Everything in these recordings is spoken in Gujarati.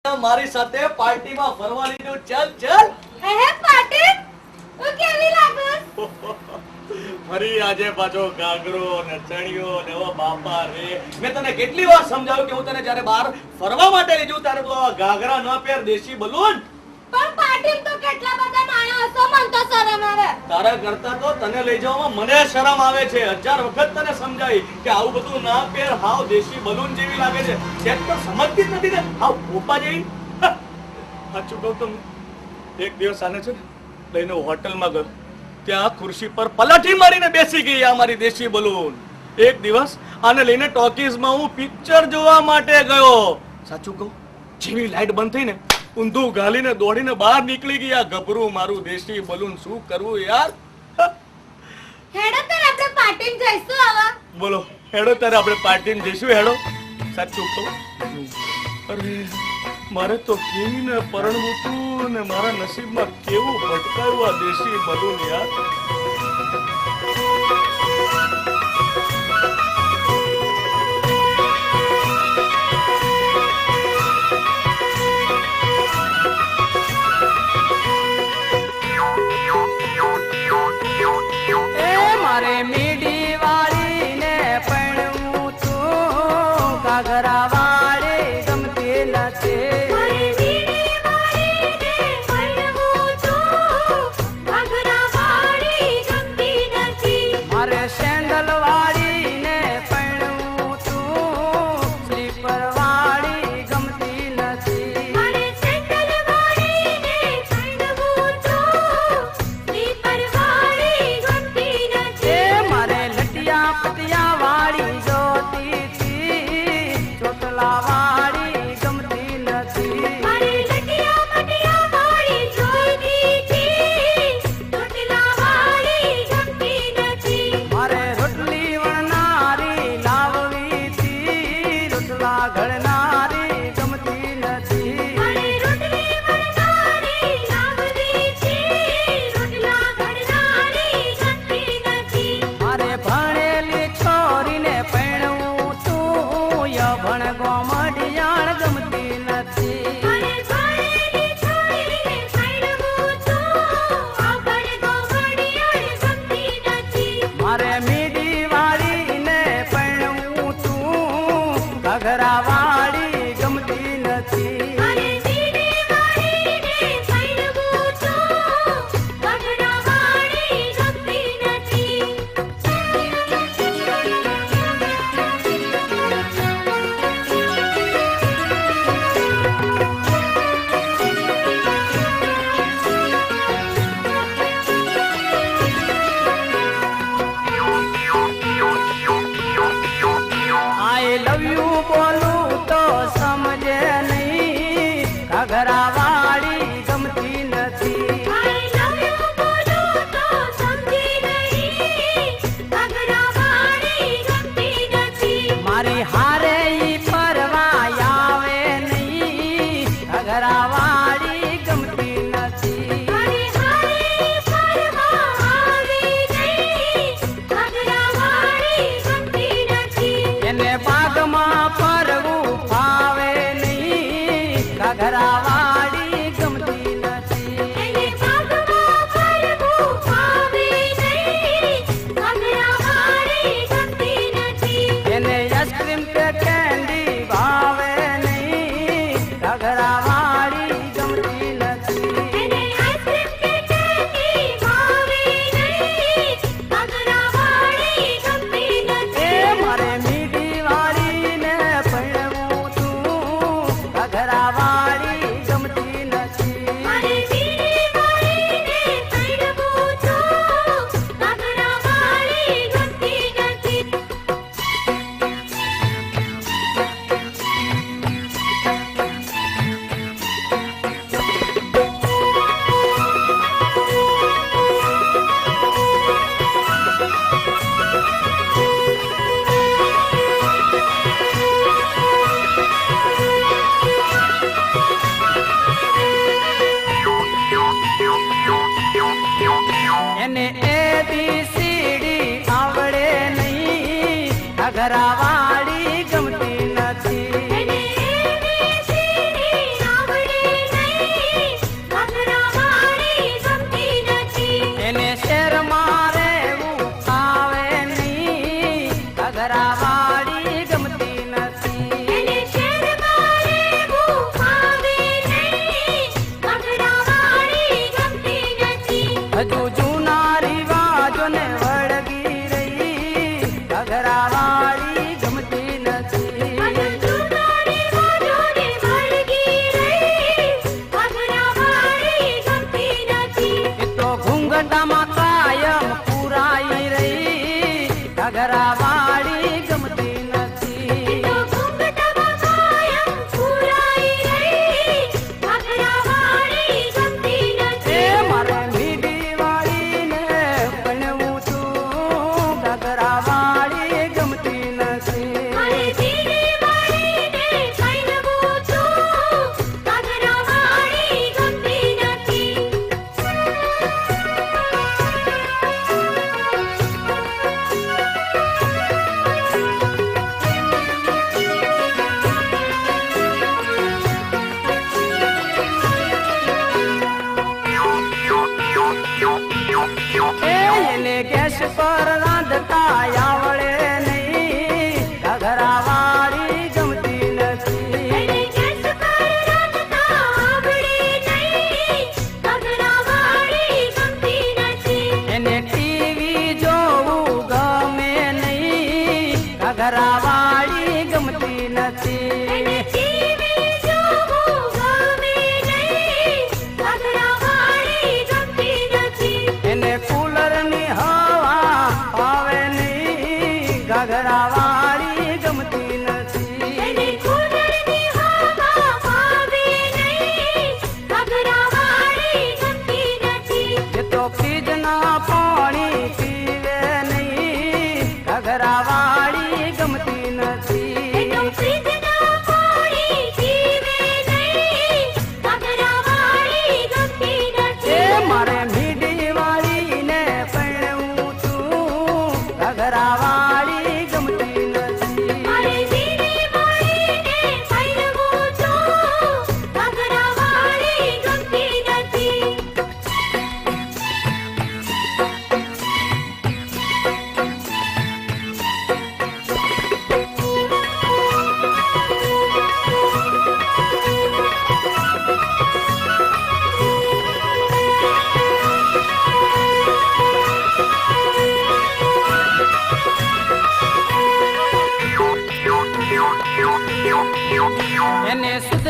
મારી સાથે પાર્ટીમાં ફરવા લીધું. ચાલ ચાલ. હે પાર્ટી તું કેવી લાગસ? ફરી આજે પાછો ગાગરો ને ચણિયો ને ઓ બાપા રે, મેં તને કેટલી વાર સમજાવ્યું કે હું તને જ્યારે બહાર ફરવા માટે લઈ જાઉં ત્યારે તું આવા ગાગરા ન પહેર, દેશી બલૂન. પણ પાર્ટી તો કેટલા બધા નાણા હસો, મન તો શરમ આવે. તારા કરતા તો તને લઈ જવામાં મને શરમ આવે છે. 1000 વખત તને સમજાવી કે આવું બધું ના પહેર, હાવ દેશી બલૂન જેવી લાગે છે. સેટ તો સમજતી જ નથી ને, હાવ પોપા જેવી. સાચું કહું તો એક દિવસ આને છે ને લઈને હોટલમાં ગયો, ત્યાં ખુરશી પર પલાઠી મારીને બેસી ગઈ આ મારી દેશી બલૂન. એક દિવસ આને લઈને ટોકીઝમાં હું પિક્ચર જોવા માટે ગયો. સાચું કહું, જેવી લાઈટ બંધ થઈ ને ઊંધું ગાલીને દોડીને બહાર નીકળી ગઈ આ ગભરું મારું દેશી બલૂન. શું કરવું યાર? હેડો તો આપણે પાર્ટીમાં જઈશું હવે. બોલો, હેડો ત્યારે આપણે પાર્ટીમાં જઈશું. હેડો. સાચું કહું, અરે મારે તો કેવીને પરણવું તું ને મારા નસીબમાં કેવું ભટકાયું આ દેશી બલૂન યાર. મારે મીડી વાળીને પરણવું તું, ઘાઘરા વાળી ગમતી નથી. મારે વીણી વાળીને પરણવું તું, ઘાઘરા વાળી ગમતી નથી. મારે સેન્ડલ વાળીને પરણવું તું, સ્લીપર વાળી ગમતી નથી. મારે સેન્ડલ વાળીને પરણવું તું, સ્લીપર વાળી ગમતી નથી. એ મારે લટિયા પટિયા વાળી જોતી હતી, ચોટલા વાળી ગમતી નથી. મારે લટિયા પટિયા વાળી જોઈતી હતી, ચોટલા વાળી ગમતી નથી. મારે રોટલી વણનારી લાવવી હતી, રોટલા ઘડનારી ગમતી નથી. મારે રોટલી વણનારી લાવવી છે, રોટલા ઘડનારી ગમતી નથી. મારે ભણેલી છોરીને પરણવું તું, યભણ ગોમડિયાળ ગમતી નથી. મારે ભણેલી છોરીને પરણવું તું, અભણ ગોમડિયાળ ગમતી નથી. મારે મીડી વાળીને પરણવું તું, ઘઘરા વાળી ગમતી નથી. મારે વીણી વાળીને પરણવું તું, ઘાઘરા વાળી ગમતી નથી. આઈ લવ યુ બોલું તો સમજે નહીં, ઘઘરા વાળી ગમતી નથી. I love you બોલું તો સમજી નહીં, ઘાઘરા વાળી ગમતી નથી. મારી હારે ઈ ફરવા આવે નહીં, ઘઘરા વાળી ગમતી નથી. મારી હારી ફરવા આવી નહીં, ઘાઘરા વાળી ગમતી નથી. એને બાગમાં ફરવું ફાવે નહીં, ઘઘરા વાળી ગમતી નથી. એને બાગમાં ફરવું ફાવે નહીં, ઘાઘરા વાળી ગમતી નથી. એને આઈસ્ક્રીમ કે કેન્ડી ભાવે નહીં, ઘઘરા વાળી ગમતી નથી. એને આઈસ્ક્રીમ કે કેન્ડી ભાવે નહીં, ઘાઘરા વાળી ગમતી નથી. એ મારે મીઠી વાળીને પરણવું તું, ઘઘરા વાળી ગમતી નથી. મારે વીણી વાળીને પરણવું તું, ઘાઘરા વાળી ગમતી નથી.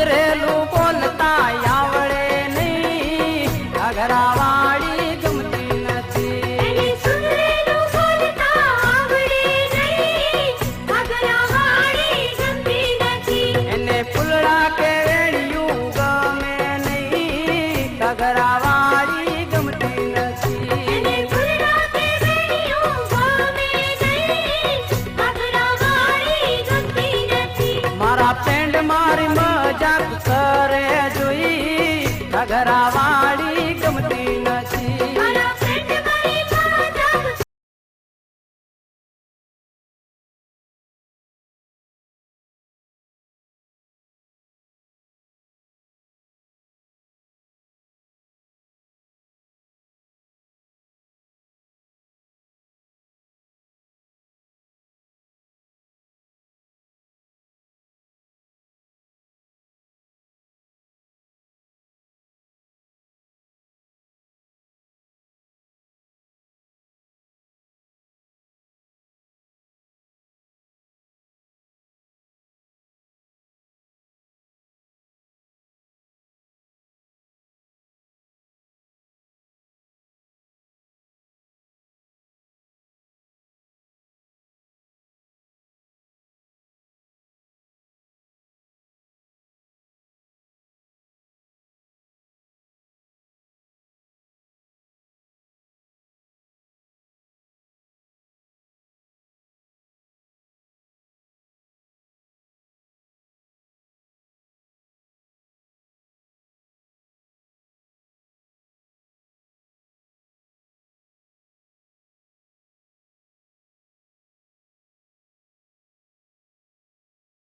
સુધરેલું બોલતા આવડે નહીં ઘઘરાવાળી ગમતી નથી એને સુધરેલું બોલતા આવડે નહીં ઘઘરાવાળી ગમતી નથી એને ફૂલડા કે વેણિયું ગમે નહીં ઘઘરાવાળી ગમતી નથી એને ફૂલડા કે વેણિયું ગમે નહીં ઘઘરાવાળી ગમતી નથી મારા ફ્રેન્ડ મારી મજાક કરે જોઈ ઘઘરાવાળી